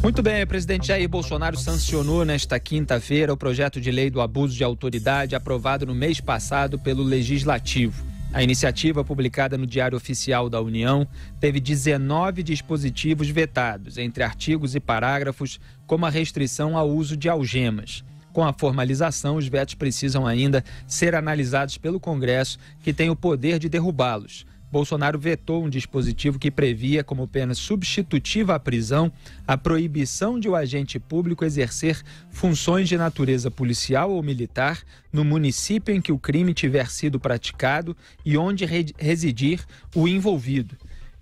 Muito bem, o presidente Jair Bolsonaro sancionou nesta quinta-feira o projeto de lei do abuso de autoridade aprovado no mês passado pelo Legislativo. A iniciativa, publicada no Diário Oficial da União, teve 19 dispositivos vetados, entre artigos e parágrafos, como a restrição ao uso de algemas. Com a formalização, os vetos precisam ainda ser analisados pelo Congresso, que tem o poder de derrubá-los. Bolsonaro vetou um dispositivo que previa como pena substitutiva à prisão a proibição de o agente público exercer funções de natureza policial ou militar no município em que o crime tiver sido praticado e onde residir o envolvido.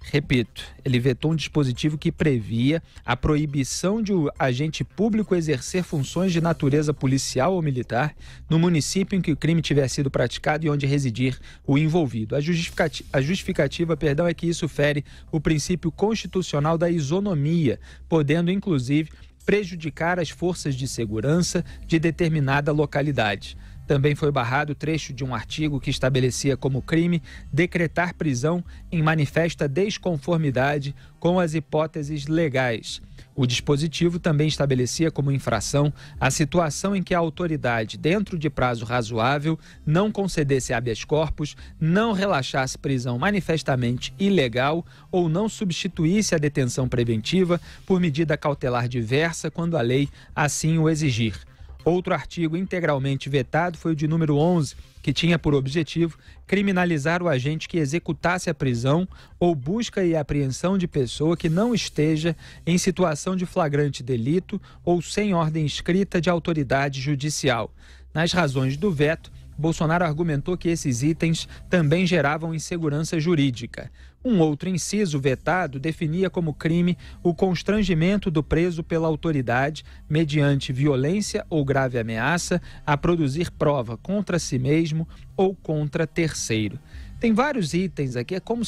Repito, ele vetou um dispositivo que previa a proibição de o agente público exercer funções de natureza policial ou militar no município em que o crime tiver sido praticado e onde residir o envolvido. A justificativa, é que isso fere o princípio constitucional da isonomia, podendo, inclusive, prejudicar as forças de segurança de determinada localidade. Também foi barrado o trecho de um artigo que estabelecia como crime decretar prisão em manifesta desconformidade com as hipóteses legais. O dispositivo também estabelecia como infração a situação em que a autoridade, dentro de prazo razoável, não concedesse habeas corpus, não relaxasse prisão manifestamente ilegal ou não substituísse a detenção preventiva por medida cautelar diversa quando a lei assim o exigir. Outro artigo integralmente vetado foi o de número 11, que tinha por objetivo criminalizar o agente que executasse a prisão ou busca e apreensão de pessoa que não esteja em situação de flagrante delito ou sem ordem escrita de autoridade judicial. Nas razões do veto, Bolsonaro argumentou que esses itens também geravam insegurança jurídica. Um outro inciso vetado definia como crime o constrangimento do preso pela autoridade mediante violência ou grave ameaça a produzir prova contra si mesmo ou contra terceiro. Tem vários itens aqui, como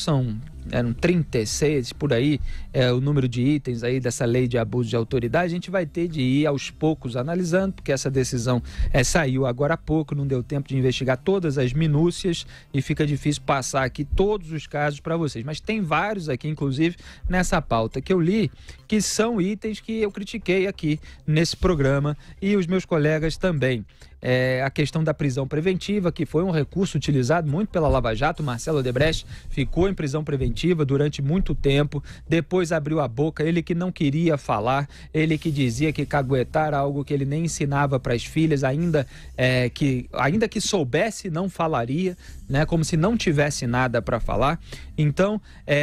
eram 36, por aí, o número de itens aí dessa lei de abuso de autoridade, a gente vai ter de ir aos poucos analisando, porque essa decisão saiu agora há pouco, não deu tempo de investigar todas as minúcias e fica difícil passar aqui todos os casos para vocês. Mas tem vários aqui, inclusive, nessa pauta que eu li, que são itens que eu critiquei aqui nesse programa e os meus colegas também. A questão da prisão preventiva, que foi um recurso utilizado muito pela Lava Jato. Marcelo Odebrecht ficou em prisão preventiva durante muito tempo, depois abriu a boca, ele que não queria falar, ele que dizia que caguetar era algo que ele nem ensinava para as filhas, ainda que soubesse, não falaria, né, como se não tivesse nada para falar. Então,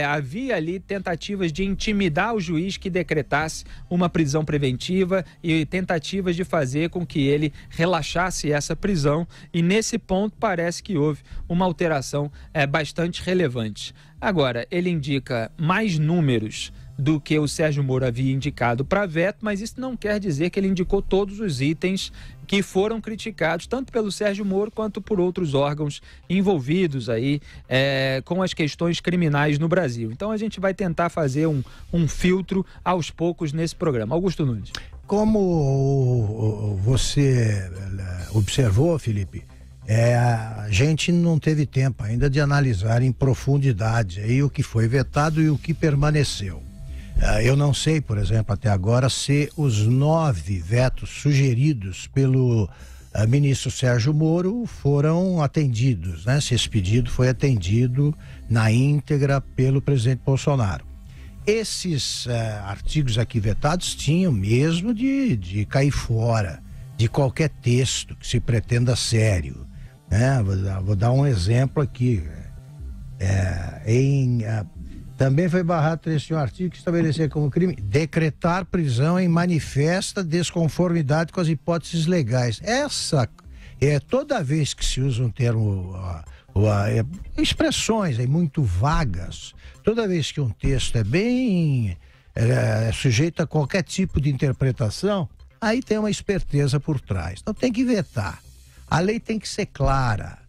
havia ali tentativas de intimidar o juiz que decretasse uma prisão preventiva e tentativas de fazer com que ele relaxasse essa prisão, e nesse ponto parece que houve uma alteração bastante relevante. Agora, ele indica mais números do que o Sérgio Moro havia indicado para veto, mas isso não quer dizer que ele indicou todos os itens que foram criticados, tanto pelo Sérgio Moro quanto por outros órgãos envolvidos aí com as questões criminais no Brasil. Então a gente vai tentar fazer um filtro aos poucos nesse programa. Augusto Nunes. Como você observou, Felipe, a gente não teve tempo ainda de analisar em profundidade aí o que foi vetado e o que permaneceu. Eu não sei, por exemplo, até agora, se os 9 vetos sugeridos pelo ministro Sérgio Moro foram atendidos, né? Se esse pedido foi atendido na íntegra pelo presidente Bolsonaro. Esses artigos aqui vetados tinham mesmo de cair fora de qualquer texto que se pretenda sério, né? Vou dar um exemplo aqui. Também foi barrado trecho de um artigo que estabelecia como crime decretar prisão em manifesta desconformidade com as hipóteses legais. Toda vez que se usa um termo, expressões aí muito vagas, toda vez que um texto é sujeito a qualquer tipo de interpretação, aí tem uma esperteza por trás. Então tem que vetar. A lei tem que ser clara.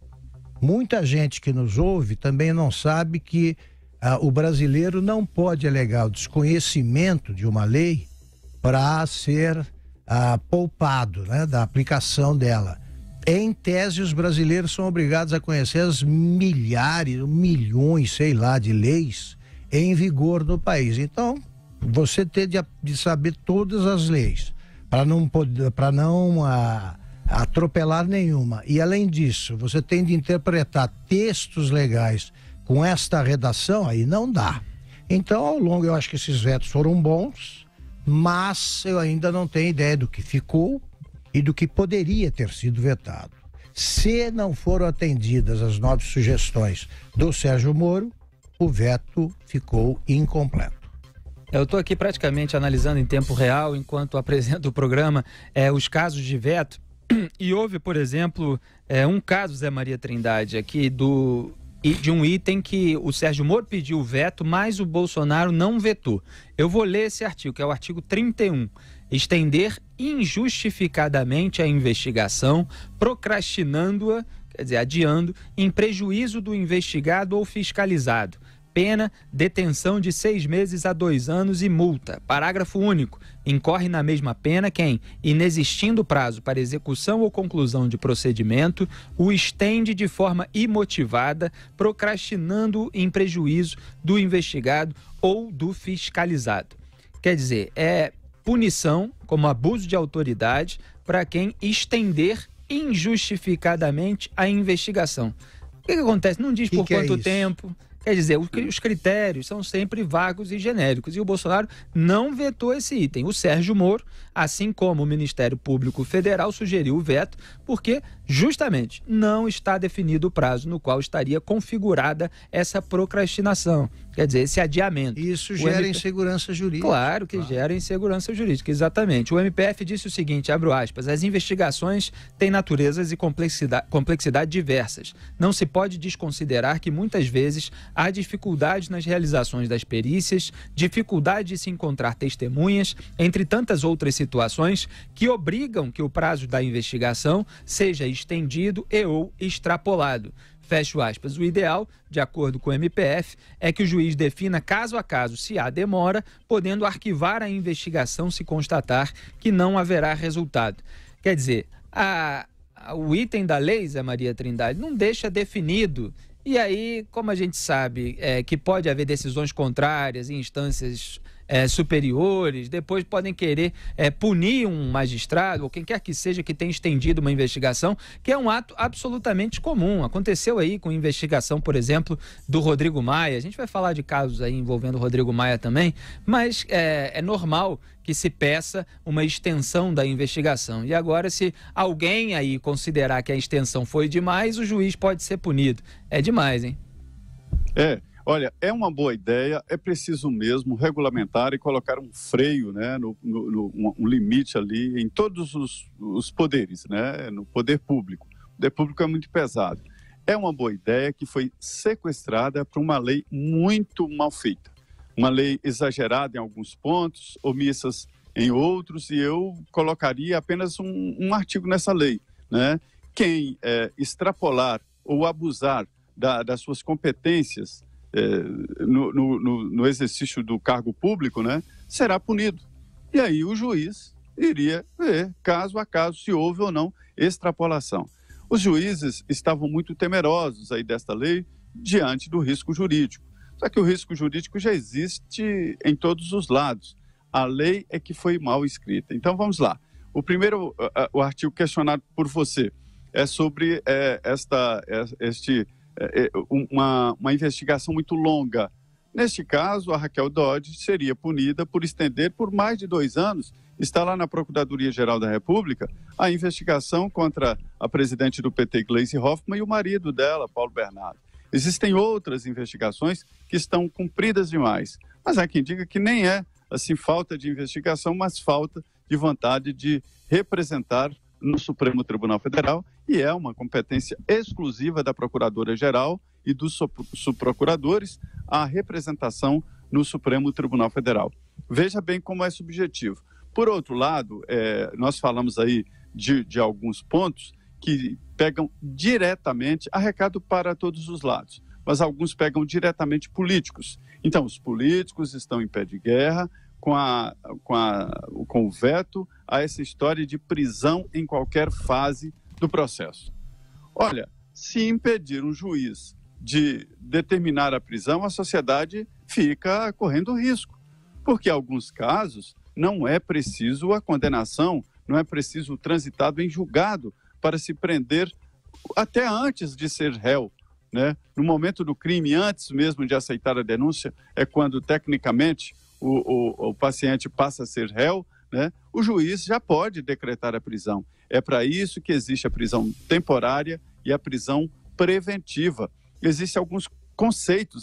Muita gente que nos ouve também não sabe que o brasileiro não pode alegar o desconhecimento de uma lei para ser poupado, né, da aplicação dela. Em tese, os brasileiros são obrigados a conhecer as milhares, milhões, sei lá, de leis em vigor no país. Então, você ter de saber todas as leis, para não atropelar nenhuma. E além disso, você tem de interpretar textos legais com esta redação, aí não dá. Então, ao longo, eu acho que esses vetos foram bons, mas eu ainda não tenho ideia do que ficou e do que poderia ter sido vetado. Se não foram atendidas as 9 sugestões do Sérgio Moro, o veto ficou incompleto. Eu estou aqui praticamente analisando em tempo real, enquanto apresento o programa, os casos de veto. E houve, por exemplo, um caso, Zé Maria Trindade, aqui de um item que o Sérgio Moro pediu veto, mas o Bolsonaro não vetou. Eu vou ler esse artigo, que é o artigo 31. Estender injustificadamente a investigação, procrastinando-a, quer dizer, adiando, em prejuízo do investigado ou fiscalizado. Pena, detenção de 6 meses a 2 anos e multa. Parágrafo único. Incorre na mesma pena quem, inexistindo prazo para execução ou conclusão de procedimento, o estende de forma imotivada, procrastinando em prejuízo do investigado ou do fiscalizado. Quer dizer, é punição, como abuso de autoridade, para quem estender injustificadamente a investigação. O que acontece? Não diz por quanto tempo. Quer dizer, os critérios são sempre vagos e genéricos. E o Bolsonaro não vetou esse item. O Sérgio Moro, assim como o Ministério Público Federal, sugeriu o veto porque, justamente, não está definido o prazo no qual estaria configurada essa procrastinação. Quer dizer, esse adiamento. Isso gera insegurança jurídica. Claro que gera insegurança jurídica, exatamente. O MPF disse o seguinte, abro aspas, as investigações têm naturezas e complexidade diversas. Não se pode desconsiderar que muitas vezes há dificuldades nas realizações das perícias, dificuldade de se encontrar testemunhas, entre tantas outras situações que obrigam que o prazo da investigação seja estendido e ou extrapolado. Fecho aspas. O ideal, de acordo com o MPF, é que o juiz defina caso a caso se há demora, podendo arquivar a investigação se constatar que não haverá resultado. Quer dizer, o item da lei, Zé Maria Trindade, não deixa definido. E aí, como a gente sabe que pode haver decisões contrárias em instâncias superiores, depois podem querer punir um magistrado ou quem quer que seja que tenha estendido uma investigação, que é um ato absolutamente comum. Aconteceu aí com a investigação, por exemplo, do Rodrigo Maia. A gente vai falar de casos aí envolvendo o Rodrigo Maia também, mas é normal que se peça uma extensão da investigação. E agora, se alguém aí considerar que a extensão foi demais, o juiz pode ser punido. É demais, hein? Olha, é uma boa ideia, é preciso mesmo regulamentar e colocar um freio, né, um limite ali em todos os poderes, né, no poder público. O poder público é muito pesado. É uma boa ideia que foi sequestrada por uma lei muito mal feita. Uma lei exagerada em alguns pontos, omissas em outros, e eu colocaria apenas um artigo nessa lei, né? Quem extrapolar ou abusar das suas competências no exercício do cargo público, né, será punido. E aí o juiz iria ver, caso a caso, se houve ou não extrapolação. Os juízes estavam muito temerosos aí desta lei diante do risco jurídico. Só que o risco jurídico já existe em todos os lados. A lei é que foi mal escrita. Então vamos lá. O artigo questionado por você é sobre uma investigação muito longa. Neste caso, a Raquel Dodge seria punida por estender por mais de 2 anos, está lá na Procuradoria-Geral da República, a investigação contra a presidente do PT, Gleisi Hoffmann, e o marido dela, Paulo Bernardo. Existem outras investigações que estão cumpridas demais, mas há quem diga que nem é assim falta de investigação, mas falta de vontade de representar no Supremo Tribunal Federal, e é uma competência exclusiva da Procuradora-Geral e dos subprocuradores a representação no Supremo Tribunal Federal. Veja bem como é subjetivo. Por outro lado, nós falamos aí de alguns pontos que pegam diretamente, há recado para todos os lados, mas alguns pegam diretamente políticos. Então, os políticos estão em pé de guerra com o veto a essa história de prisão em qualquer fase do processo. Olha, se impedir um juiz de determinar a prisão, a sociedade fica correndo risco. Porque em alguns casos não é preciso a condenação, não é preciso o transitado em julgado para se prender até antes de ser réu, né? No momento do crime, antes mesmo de aceitar a denúncia, é quando tecnicamente o paciente passa a ser réu, né? O juiz já pode decretar a prisão. É para isso que existe a prisão temporária e a prisão preventiva. Existem alguns conceitos,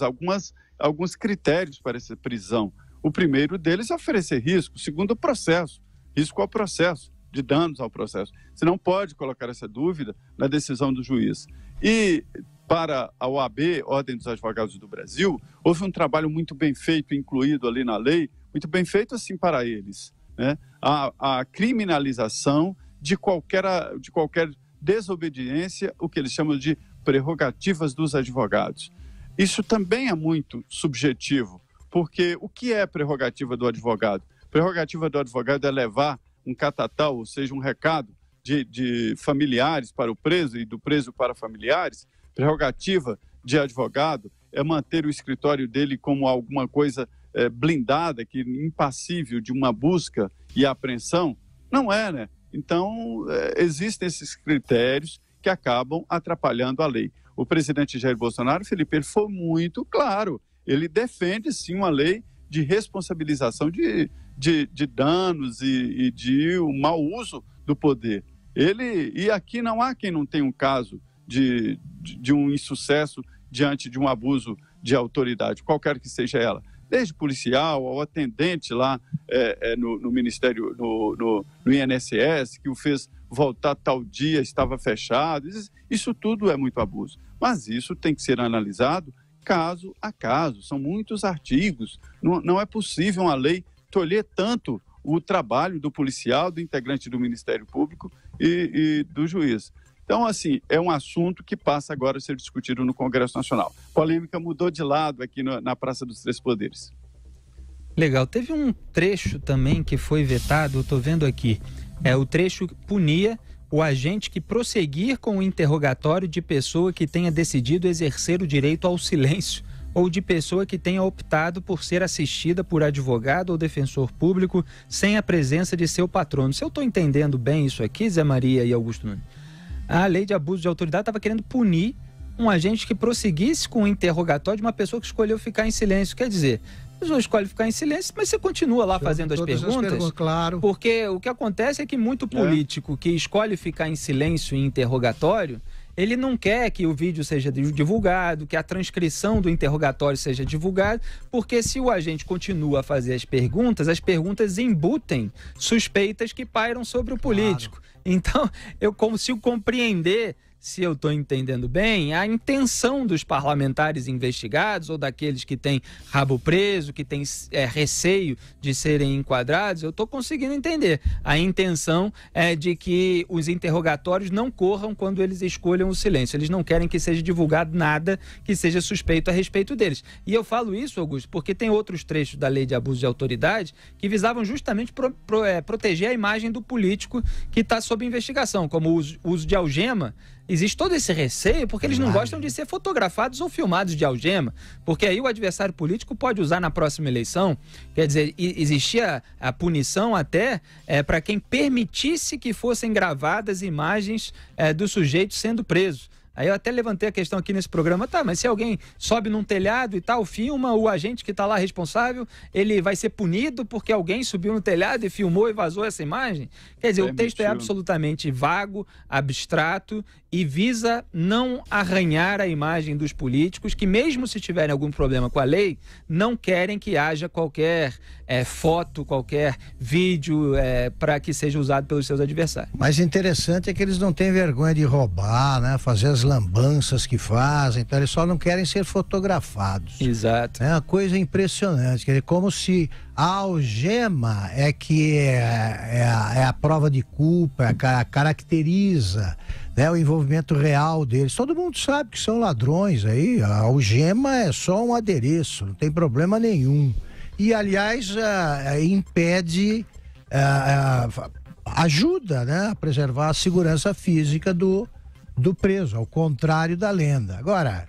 alguns critérios para essa prisão. O primeiro deles é oferecer risco. O segundo, o processo. Risco ao processo, de danos ao processo. Você não pode colocar essa dúvida na decisão do juiz. E para a OAB, Ordem dos Advogados do Brasil, houve um trabalho muito bem feito, incluído ali na lei, muito bem feito assim para eles, né? A criminalização de qualquer desobediência, o que eles chamam de prerrogativas dos advogados. Isso também é muito subjetivo, porque o que é prerrogativa do advogado? Prerrogativa do advogado é levar um catatal, ou seja, um recado de familiares para o preso e do preso para familiares. Prerrogativa de advogado é manter o escritório dele como alguma coisa blindada, que impassível de uma busca e apreensão. Não é, né? Então, existem esses critérios que acabam atrapalhando a lei. O presidente Jair Bolsonaro, Felipe, ele foi muito claro. Ele defende, sim, uma lei de responsabilização de danos e de um mau uso do poder. E aqui não há quem não tenha um caso de um insucesso diante de um abuso de autoridade, qualquer que seja ela. Desde policial ao atendente lá no Ministério, no INSS, que o fez voltar tal dia, estava fechado. Isso tudo é muito abuso. Mas isso tem que ser analisado caso a caso. São muitos artigos. Não é possível uma lei tolher tanto o trabalho do policial, do integrante do Ministério Público e do juiz. Então, assim, é um assunto que passa agora a ser discutido no Congresso Nacional. A polêmica mudou de lado aqui na Praça dos Três Poderes. Legal. Teve um trecho também que foi vetado, eu estou vendo aqui. O trecho punia o agente que prosseguir com o interrogatório de pessoa que tenha decidido exercer o direito ao silêncio ou de pessoa que tenha optado por ser assistida por advogado ou defensor público sem a presença de seu patrono. Se eu estou entendendo bem isso aqui, Zé Maria e Augusto Nunes, a lei de abuso de autoridade estava querendo punir um agente que prosseguisse com o interrogatório de uma pessoa que escolheu ficar em silêncio. Quer dizer, a pessoa escolhe ficar em silêncio, mas você continua lá fazendo as perguntas, claro. Porque o que acontece é que muito político que escolhe ficar em silêncio em interrogatório, ele não quer que o vídeo seja divulgado, que a transcrição do interrogatório seja divulgada, porque se o agente continua a fazer as perguntas embutem suspeitas que pairam sobre o político. Claro. Então, eu consigo compreender, se eu estou entendendo bem, a intenção dos parlamentares investigados ou daqueles que têm rabo preso, que têm receio de serem enquadrados. Eu estou conseguindo entender. A intenção é de que os interrogatórios não corram quando eles escolham o silêncio. Eles não querem que seja divulgado nada que seja suspeito a respeito deles. E eu falo isso, Augusto, porque tem outros trechos da lei de abuso de autoridade que visavam justamente proteger a imagem do político que está sob investigação, como o uso de algema. Existe todo esse receio porque eles não gostam de ser fotografados ou filmados de algema, porque aí o adversário político pode usar na próxima eleição. Quer dizer, existia a punição até para quem permitisse que fossem gravadas imagens do sujeito sendo preso. Aí eu até levantei a questão aqui nesse programa, mas se alguém sobe num telhado e tal, filma, o agente que está lá responsável, ele vai ser punido porque alguém subiu no telhado e filmou e vazou essa imagem? Quer dizer, o texto é absolutamente vago, abstrato e visa não arranhar a imagem dos políticos que, mesmo se tiverem algum problema com a lei, não querem que haja qualquer foto, qualquer vídeo para que seja usado pelos seus adversários. Mas interessante é que eles não têm vergonha de roubar, né? Fazer as lambanças que fazem, então eles só não querem ser fotografados. Exato. É uma coisa impressionante, quer dizer, como se a algema é a prova de culpa, caracteriza, né, o envolvimento real deles. Todo mundo sabe que são ladrões aí, a algema é só um adereço, não tem problema nenhum. E, aliás, impede, ajuda, né, a preservar a segurança física do preso, ao contrário da lenda. Agora,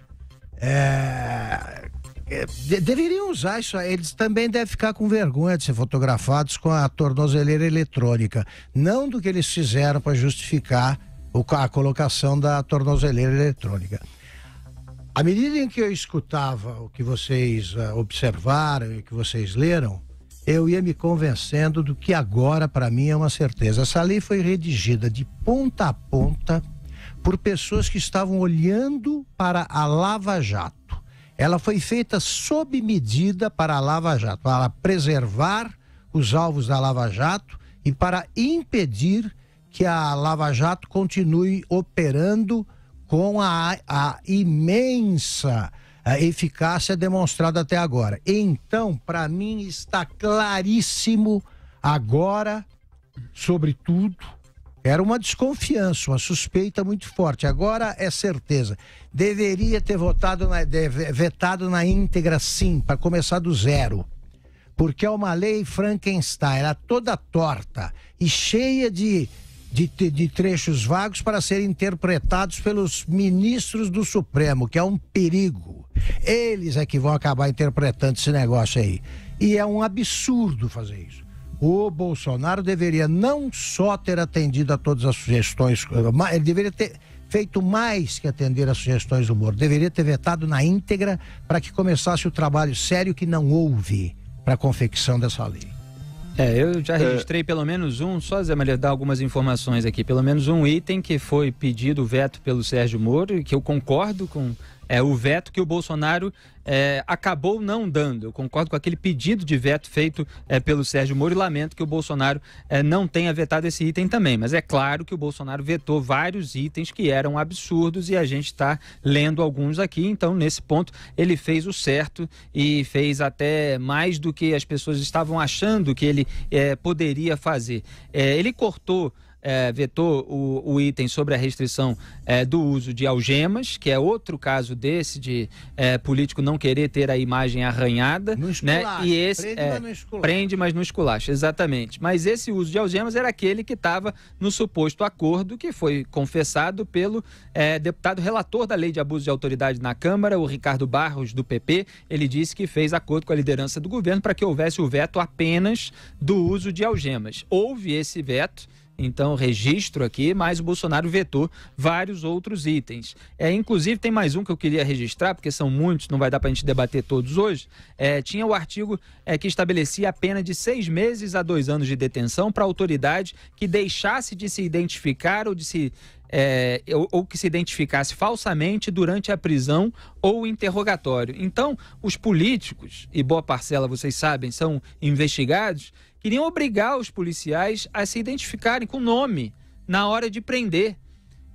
deveriam usar isso. Eles também devem ficar com vergonha de ser fotografados com a tornozeleira eletrônica. Não do que eles fizeram para justificar a colocação da tornozeleira eletrônica. À medida em que eu escutava o que vocês observaram e que vocês leram, eu ia me convencendo do que agora, para mim, é uma certeza. Essa lei foi redigida de ponta a ponta por pessoas que estavam olhando para a Lava Jato. Ela foi feita sob medida para a Lava Jato, para preservar os alvos da Lava Jato e para impedir que a Lava Jato continue operando com a imensa eficácia demonstrada até agora. Então, para mim, está claríssimo agora, sobretudo, era uma desconfiança, uma suspeita muito forte. Agora é certeza. Deveria ter vetado na íntegra, sim, para começar do zero. Porque é uma lei Frankenstein, era toda torta e cheia de trechos vagos para serem interpretados pelos ministros do Supremo, que é um perigo. Eles é que vão acabar interpretando esse negócio aí. E é um absurdo fazer isso. O Bolsonaro deveria não só ter atendido a todas as sugestões, ele deveria ter feito mais que atender às sugestões do Moro. Deveria ter vetado na íntegra para que começasse o trabalho sério que não houve para a confecção dessa lei. Eu já registrei pelo menos só Zé Maria dar algumas informações aqui, pelo menos um item que foi pedido veto pelo Sérgio Moro, e que eu concordo com o veto que o Bolsonaro acabou não dando. Eu concordo com aquele pedido de veto feito pelo Sérgio Moro e lamento que o Bolsonaro não tenha vetado esse item também. Mas é claro que o Bolsonaro vetou vários itens que eram absurdos e a gente está lendo alguns aqui. Então, nesse ponto, ele fez o certo e fez até mais do que as pessoas estavam achando que ele poderia fazer. Ele vetou o item sobre a restrição do uso de algemas, que é outro caso desse de político não querer ter a imagem arranhada, no esculacho, né? E esse prende, mas no esculacho, exatamente. Mas esse uso de algemas era aquele que estava no suposto acordo que foi confessado pelo deputado relator da Lei de Abuso de Autoridade na Câmara, o Ricardo Barros, do PP. Ele disse que fez acordo com a liderança do governo para que houvesse o veto apenas do uso de algemas. Houve esse veto. Então, registro aqui, mas o Bolsonaro vetou vários outros itens. Inclusive, tem mais um que eu queria registrar, porque são muitos, não vai dar para a gente debater todos hoje. Tinha o artigo que estabelecia a pena de 6 meses a 2 anos de detenção para a autoridade que deixasse de se identificar ou que se identificasse falsamente durante a prisão ou interrogatório. Então, os políticos, e boa parcela, vocês sabem, são investigados, queriam obrigar os policiais a se identificarem com nome na hora de prender.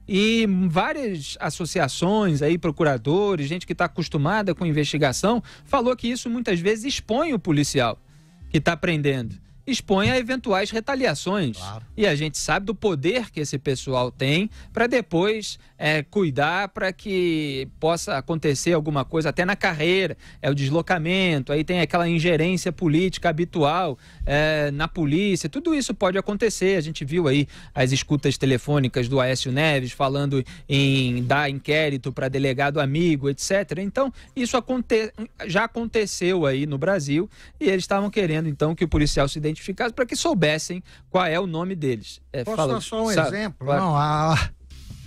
E várias associações, procuradores, gente que está acostumada com investigação, falou que isso muitas vezes expõe o policial que está prendendo. Expõe a eventuais retaliações. Claro. E a gente sabe do poder que esse pessoal tem para depois cuidar para que possa acontecer alguma coisa até na carreira, o deslocamento, aí tem aquela ingerência política habitual na polícia, tudo isso pode acontecer. A gente viu aí as escutas telefônicas do Aécio Neves falando em dar inquérito para delegado amigo, etc. Então, isso já aconteceu aí no Brasil e eles estavam querendo então que o policial se identificasse para que soubessem qual é o nome deles. Posso dar só um exemplo? Claro. Não,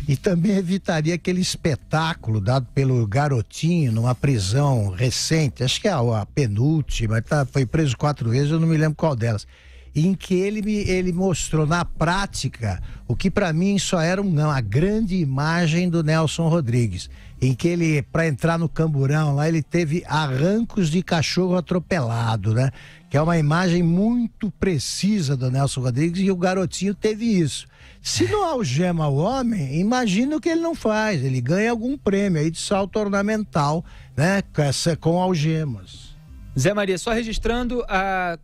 e também evitaria aquele espetáculo dado pelo Garotinho numa prisão recente, acho que é a penúltima, foi preso 4 vezes, eu não me lembro qual delas, em que ele mostrou na prática o que para mim só era a grande imagem do Nelson Rodrigues, em que ele, para entrar no Camburão lá, ele teve arrancos de cachorro atropelado, né? Que é uma imagem muito precisa do Nelson Rodrigues, e o Garotinho teve isso. Se não algema o homem, imagina o que ele não faz. Ele ganha algum prêmio aí de salto ornamental, né? Com algemas. Zé Maria, só registrando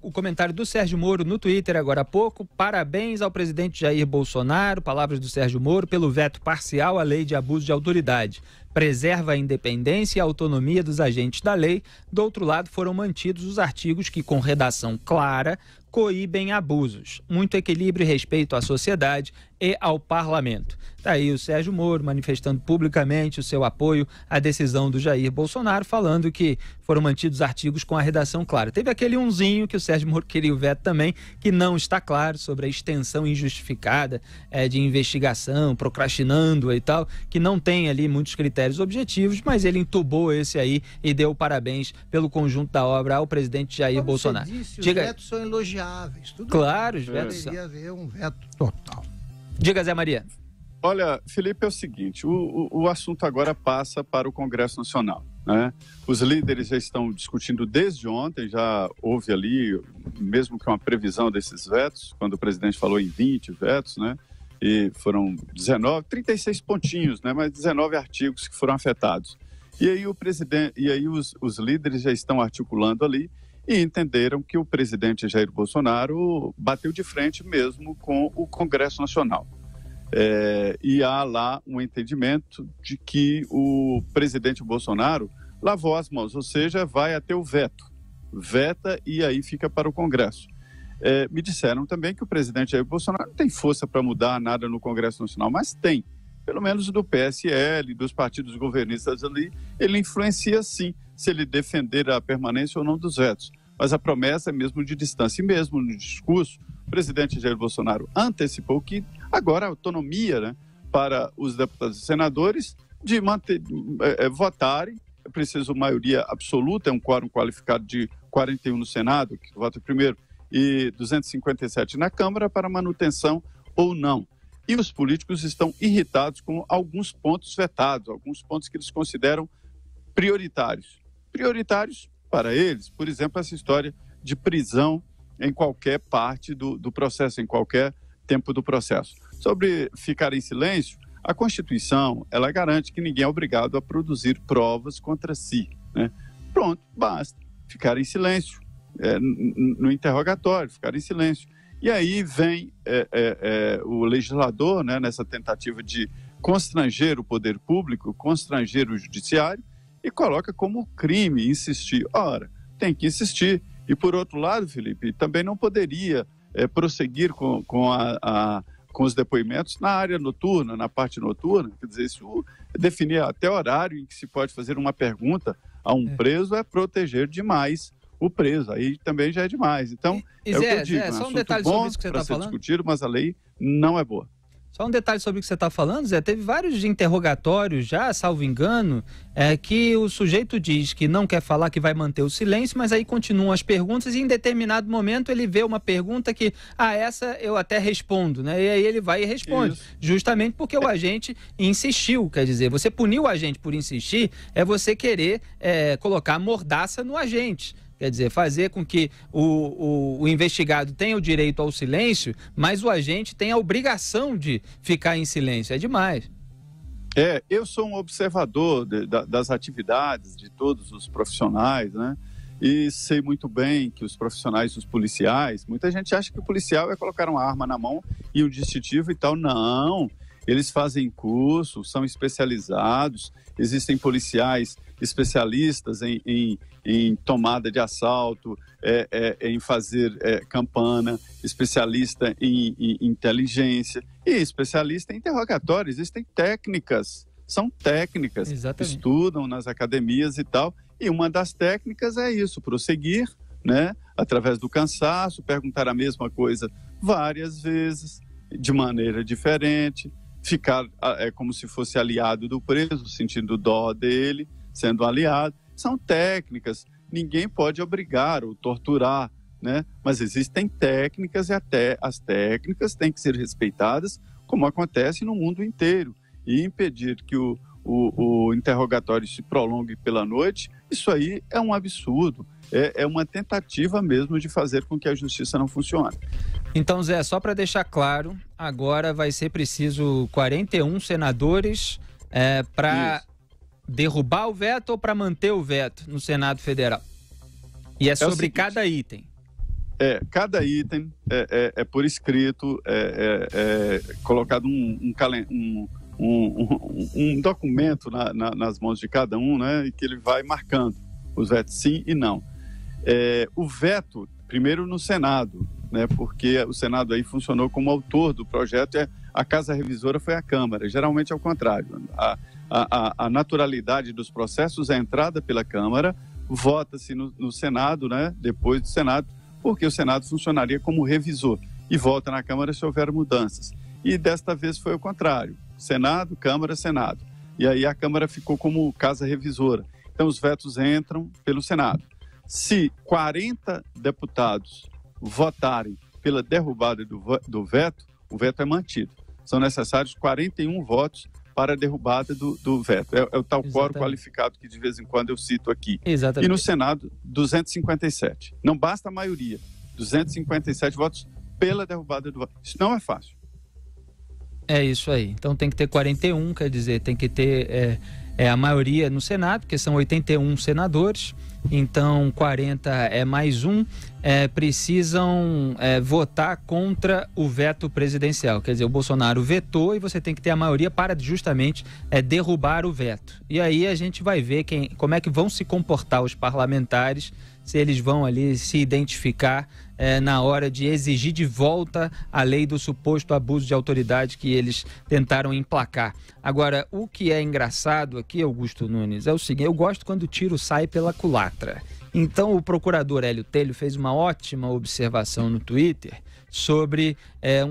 o comentário do Sérgio Moro no Twitter agora há pouco. Parabéns ao presidente Jair Bolsonaro, palavras do Sérgio Moro, pelo veto parcial à lei de abuso de autoridade. Preserva a independência e a autonomia dos agentes da lei. Do outro lado, foram mantidos os artigos que, com redação clara, coíbem abusos. Muito equilíbrio e respeito à sociedade e ao parlamento. Está aí o Sérgio Moro manifestando publicamente o seu apoio à decisão do Jair Bolsonaro, falando que foi foram mantidos artigos com a redação clara. Teve aquele umzinho que o Sérgio Moro queria o veto também, que não está claro, sobre a extensão injustificada de investigação, procrastinando e tal, que não tem ali muitos critérios objetivos, mas ele entubou esse aí e deu parabéns pelo conjunto da obra ao presidente Jair Bolsonaro. Os vetos são elogiáveis. Tudo claro, os vetos são. Deveria haver um veto total. Diga, Zé Maria. Olha, Felipe, é o seguinte, o assunto agora passa para o Congresso Nacional, né? Os líderes já estão discutindo desde ontem, já houve ali, mesmo que uma previsão desses vetos, quando o presidente falou em 20 vetos, né? E foram 36 pontinhos, né? Mas 19 artigos que foram afetados. E aí os líderes já estão articulando ali e entenderam que o presidente Jair Bolsonaro bateu de frente mesmo com o Congresso Nacional. E há lá um entendimento de que o presidente Bolsonaro lavou as mãos, ou seja, vai até o veto. Veta e aí fica para o Congresso. Me disseram também que o presidente Jair Bolsonaro não tem força para mudar nada no Congresso Nacional, mas tem, pelo menos do PSL, dos partidos governistas ali, ele influencia sim, se ele defender a permanência ou não dos vetos. Mas a promessa é mesmo de distância. E mesmo no discurso, o presidente Jair Bolsonaro antecipou que agora a autonomia, né, para os deputados e senadores de votarem. É preciso maioria absoluta, é um quórum qualificado de 41 no Senado, que vota primeiro, e 257 na Câmara para manutenção ou não. E os políticos estão irritados com alguns pontos vetados, alguns pontos que eles consideram prioritários. Prioritários para eles, por exemplo, essa história de prisão em qualquer parte do processo, em qualquer tempo do processo. Sobre ficar em silêncio, a Constituição, ela garante que ninguém é obrigado a produzir provas contra si, né? Pronto, basta ficar em silêncio, no interrogatório, ficar em silêncio. E aí vem o legislador, né, nessa tentativa de constranger o poder público, constranger o judiciário, e coloca como crime insistir. Ora, tem que insistir. E, por outro lado, Felipe, também não poderia prosseguir com os depoimentos na área noturna, na parte noturna. Quer dizer, isso definir até horário em que se pode fazer uma pergunta a um preso é proteger demais o preso. Aí também já é demais. Então, o que eu digo, só um detalhe sobre isso que você está falando. Discutido, mas a lei não é boa. Só um detalhe sobre o que você está falando, Zé. Teve vários interrogatórios já, salvo engano, que o sujeito diz que não quer falar, que vai manter o silêncio, mas aí continuam as perguntas e em determinado momento ele vê uma pergunta que, essa eu até respondo, né? E aí ele vai e responde. Isso. Justamente porque o agente insistiu. Quer dizer, você punir o agente por insistir é você querer colocar mordaça no agente. Quer dizer, fazer com que o investigado tenha o direito ao silêncio, mas o agente tem a obrigação de ficar em silêncio. É demais. Eu sou um observador das atividades de todos os profissionais, né? E sei muito bem que os profissionais, os policiais, muita gente acha que o policial é colocar uma arma na mão e um distintivo e tal. Não, eles fazem curso, são especializados, existem policiais especialistas em tomada de assalto, em fazer campana, especialista em inteligência e especialista em interrogatório. Existem técnicas, são técnicas. Exatamente. Estudam nas academias e tal, e uma das técnicas é isso, prosseguir, né, através do cansaço, perguntar a mesma coisa várias vezes, de maneira diferente, ficar como se fosse aliado do preso, sentindo dó dele, sendo aliado. São técnicas, ninguém pode obrigar ou torturar, né? Mas existem técnicas e até as técnicas têm que ser respeitadas, como acontece no mundo inteiro. E impedir que o interrogatório se prolongue pela noite, isso aí é um absurdo. É uma tentativa mesmo de fazer com que a justiça não funcione. Então, Zé, só para deixar claro, agora vai ser preciso 41 senadores para derrubar o veto ou para manter o veto no Senado Federal. E é sobre cada item. Cada item é por escrito, colocado um documento nas mãos de cada um, né, e que ele vai marcando os vetos sim e não. O veto, primeiro no Senado, né, porque o Senado aí funcionou como autor do projeto, a Casa Revisora foi a Câmara, geralmente é o contrário. A naturalidade dos processos é a entrada pela Câmara, vota-se no Senado, né, depois do Senado, porque o Senado funcionaria como revisor e volta na Câmara se houver mudanças. E desta vez foi o contrário, Senado, Câmara, Senado. E aí a Câmara ficou como casa revisora. Então os vetos entram pelo Senado. Se 40 deputados votarem pela derrubada do veto, o veto é mantido. São necessários 41 votos para a derrubada do veto. É o tal quórum qualificado que de vez em quando eu cito aqui. Exatamente. E no Senado, 257. Não basta a maioria. 257 votos pela derrubada do veto. Isso não é fácil. É isso aí. Então tem que ter 41, quer dizer, tem que ter a maioria no Senado, porque são 81 senadores, então 40 é mais um, precisam votar contra o veto presidencial. Quer dizer, o Bolsonaro vetou e você tem que ter a maioria para justamente derrubar o veto. E aí a gente vai ver como é que vão se comportar os parlamentares, se eles vão ali se identificar na hora de exigir de volta a lei do suposto abuso de autoridade que eles tentaram emplacar. Agora, o que é engraçado aqui, Augusto Nunes, é o seguinte: eu gosto quando o tiro sai pela culatra. Então, o procurador Hélio Telho fez uma ótima observação no Twitter sobre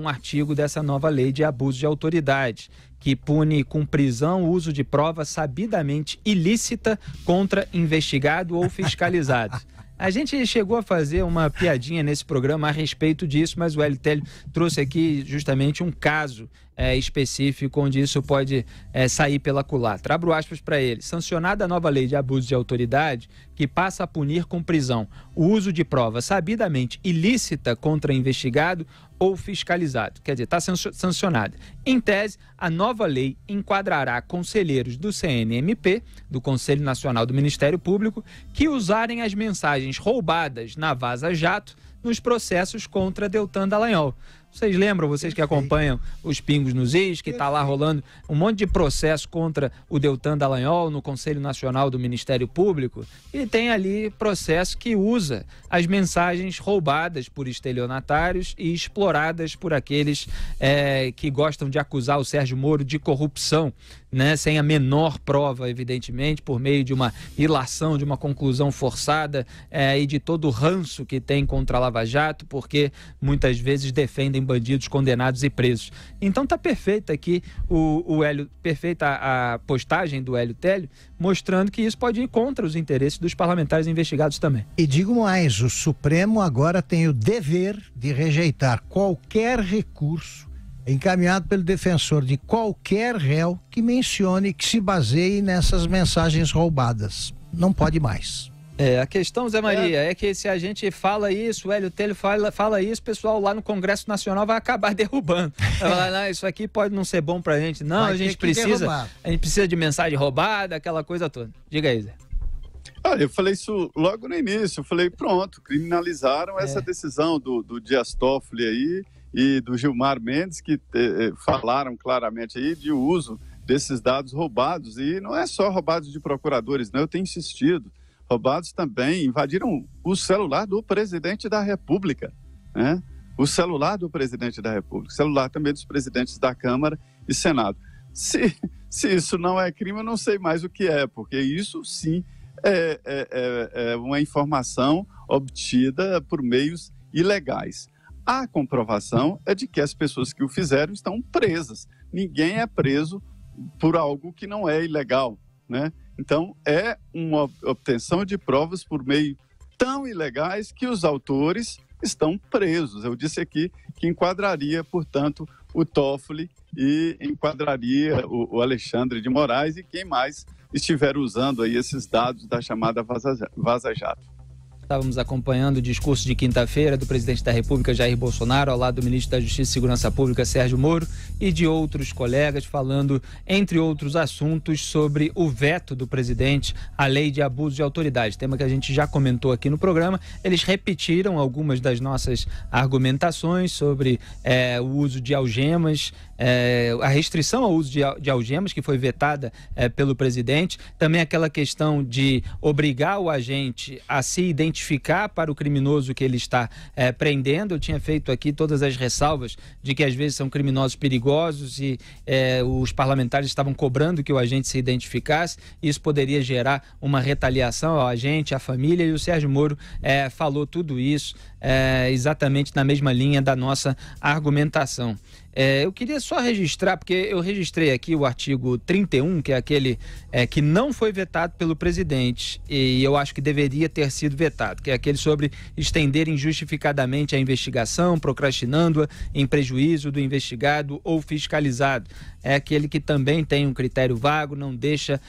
um artigo dessa nova lei de abuso de autoridade, que pune com prisão o uso de prova sabidamente ilícita contra investigado ou fiscalizado. A gente chegou a fazer uma piadinha nesse programa a respeito disso, mas o Hélio Telho trouxe aqui justamente um caso específico onde isso pode sair pela culatra. Abro aspas para ele. Sancionada a nova lei de abuso de autoridade, que passa a punir com prisão o uso de prova sabidamente ilícita contra investigado ou fiscalizado. Quer dizer, está sancionada. Em tese, a nova lei enquadrará conselheiros do CNMP, do Conselho Nacional do Ministério Público, que usarem as mensagens roubadas na Vaza Jato nos processos contra Deltan Dallagnol. Vocês lembram, vocês que acompanham os Pingos nos Is, que está lá rolando um monte de processo contra o Deltan Dallagnol no Conselho Nacional do Ministério Público, e tem ali processo que usa as mensagens roubadas por estelionatários e exploradas por aqueles que gostam de acusar o Sérgio Moro de corrupção, né, sem a menor prova, evidentemente, por meio de uma ilação, de uma conclusão forçada e de todo o ranço que tem contra a Lava Jato, porque muitas vezes defendem bandidos condenados e presos. Então tá perfeita aqui perfeita a postagem do Hélio Telho, mostrando que isso pode ir contra os interesses dos parlamentares investigados também. E digo mais, o Supremo agora tem o dever de rejeitar qualquer recurso encaminhado pelo defensor de qualquer réu que mencione, que se baseie nessas mensagens roubadas. Não pode mais. A questão, Zé Maria, é que se a gente fala isso, o Hélio Telho fala isso, o pessoal lá no Congresso Nacional vai acabar derrubando. Vai falar, não, isso aqui pode não ser bom pra gente. Não, a gente precisa de mensagem roubada, aquela coisa toda. Diga aí, Zé. Eu falei isso logo no início, eu falei, pronto, criminalizaram essa decisão do Dias Toffoli aí e do Gilmar Mendes, que falaram claramente aí de uso desses dados roubados, e não é só roubados de procuradores, né? Eu tenho insistido, roubados também, invadiram o celular do presidente da República, né? O celular do presidente da República, o celular também dos presidentes da Câmara e Senado. Se isso não é crime, eu não sei mais o que é, porque isso sim é uma informação obtida por meios ilegais. A comprovação é de que as pessoas que o fizeram estão presas. Ninguém é preso por algo que não é ilegal, né? Então, é uma obtenção de provas por meio tão ilegais que os autores estão presos. Eu disse aqui que enquadraria, portanto, o Toffoli e enquadraria o Alexandre de Moraes e quem mais estiver usando aí esses dados da chamada Vaza Jato. Estávamos acompanhando o discurso de quinta-feira do presidente da República, Jair Bolsonaro, ao lado do ministro da Justiça e Segurança Pública, Sérgio Moro, e de outros colegas, falando, entre outros assuntos, sobre o veto do presidente à lei de abuso de autoridade, tema que a gente já comentou aqui no programa. Eles repetiram algumas das nossas argumentações sobre o uso de algemas, a restrição ao uso de algemas, que foi vetada pelo presidente, também aquela questão de obrigar o agente a se identificar identificar para o criminoso que ele está prendendo. Eu tinha feito aqui todas as ressalvas de que às vezes são criminosos perigosos e os parlamentares estavam cobrando que o agente se identificasse. Isso poderia gerar uma retaliação ao agente, à família, e o Sérgio Moro falou tudo isso exatamente na mesma linha da nossa argumentação. Eu queria só registrar, porque eu registrei aqui o artigo 31, que é aquele que não foi vetado pelo presidente, e eu acho que deveria ter sido vetado, que é aquele sobre estender injustificadamente a investigação, procrastinando-a em prejuízo do investigado ou fiscalizado. É aquele que também tem um critério vago, não deixa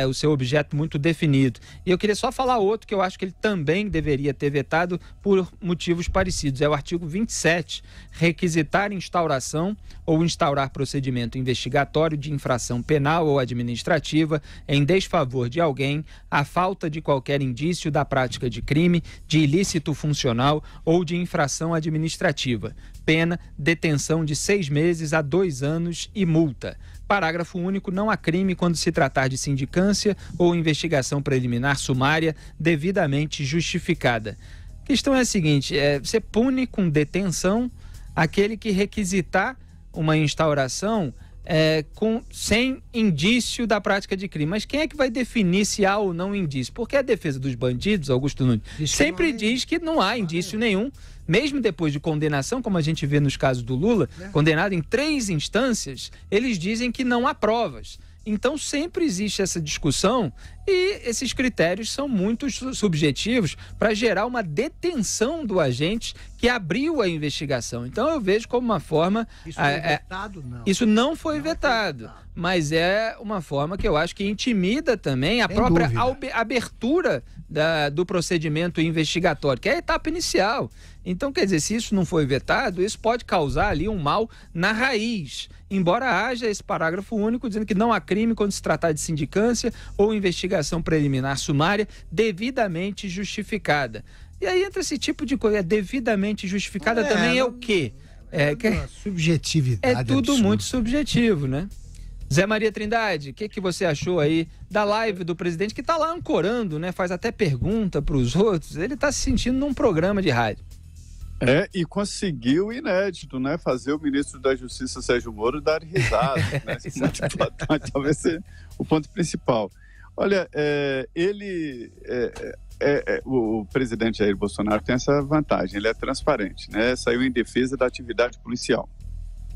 o seu objeto muito definido. E eu queria só falar outro que eu acho que ele também deveria ter vetado por motivos parecidos. É o artigo 27, requisitar instauração ou instaurar procedimento investigatório de infração penal ou administrativa em desfavor de alguém, à falta de qualquer indício da prática de crime, de ilícito funcional ou de infração administrativa. Pena, detenção de 6 meses a 2 anos e multa. Parágrafo único. Não há crime quando se tratar de sindicância ou investigação preliminar sumária devidamente justificada. A questão é a seguinte, você pune com detenção aquele que requisitar uma instauração sem indício da prática de crime. Mas quem é que vai definir se há ou não indício? Porque a defesa dos bandidos, Augusto Nunes, sempre diz que não há indício nenhum, mesmo depois de condenação, como a gente vê nos casos do Lula, condenado em 3 instâncias, eles dizem que não há provas. Então sempre existe essa discussão e esses critérios são muito subjetivos para gerar uma detenção do agente que abriu a investigação. Então eu vejo como uma forma... Isso foi vetado? Não. Isso não foi vetado, mas é uma forma que eu acho que intimida também a própria abertura do procedimento investigatório, que é a etapa inicial. Então, quer dizer, se isso não foi vetado, isso pode causar ali um mal na raiz. Embora haja esse parágrafo único dizendo que não há crime quando se tratar de sindicância ou investigação preliminar sumária devidamente justificada. E aí entra esse tipo de coisa, devidamente justificada também é o quê? Subjetividade. É tudo muito subjetivo, né? Zé Maria Trindade, o que você achou aí da live do presidente, que está lá ancorando, né? Faz até pergunta para os outros. Ele está se sentindo num programa de rádio. E conseguiu o inédito, né? Fazer o ministro da Justiça, Sérgio Moro, dar risada, né? Muito importante, talvez seja o ponto principal. Olha, o presidente Jair Bolsonaro tem essa vantagem, ele é transparente, né? Saiu em defesa da atividade policial.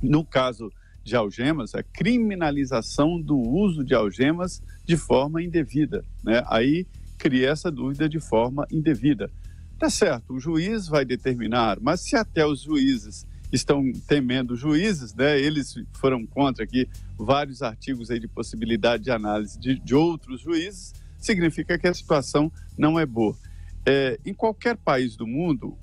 No caso de algemas, a criminalização do uso de algemas de forma indevida, né? Aí cria essa dúvida de forma indevida. Tá certo, o juiz vai determinar, mas se até os juízes estão temendo juízes, né? Eles foram contra aqui vários artigos aí de possibilidade de análise de outros juízes, significa que a situação não é boa. Em qualquer país do mundo,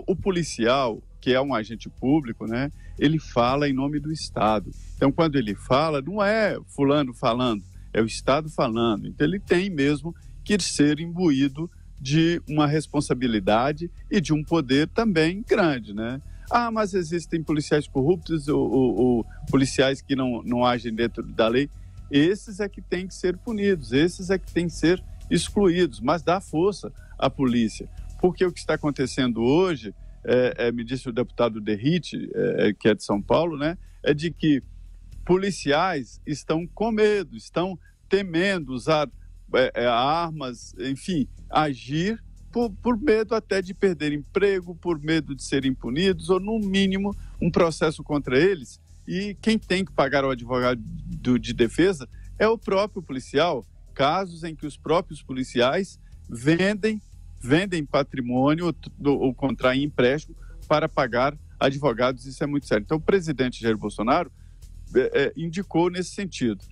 o policial, que é um agente público, né? Ele fala em nome do Estado. Então, quando ele fala, não é fulano falando, é o Estado falando. Então, ele tem mesmo que ser imbuído de uma responsabilidade e de um poder também grande, né? Mas existem policiais corruptos ou policiais que não agem dentro da lei. Esses é que têm que ser punidos, esses é que têm que ser excluídos, mas dá força à polícia. Porque o que está acontecendo hoje, me disse o deputado Derrite, que é de São Paulo, né? É de que policiais estão com medo, estão temendo usar armas, enfim, agir por medo até de perder emprego, por medo de serem punidos, ou no mínimo um processo contra eles. E quem tem que pagar o advogado de defesa é o próprio policial. Casos em que os próprios policiais vendem patrimônio ou contraem empréstimo para pagar advogados, isso é muito sério. Então o presidente Jair Bolsonaro indicou nesse sentido.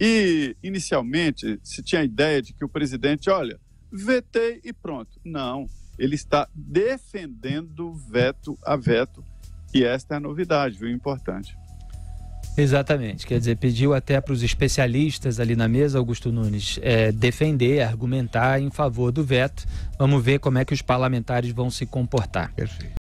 E, inicialmente, se tinha a ideia de que o presidente, olha, vetei e pronto. Não, ele está defendendo veto a veto, e esta é a novidade, viu? Importante. Exatamente, quer dizer, pediu até para os especialistas ali na mesa, Augusto Nunes, defender, argumentar em favor do veto. Vamos ver como é que os parlamentares vão se comportar. Perfeito.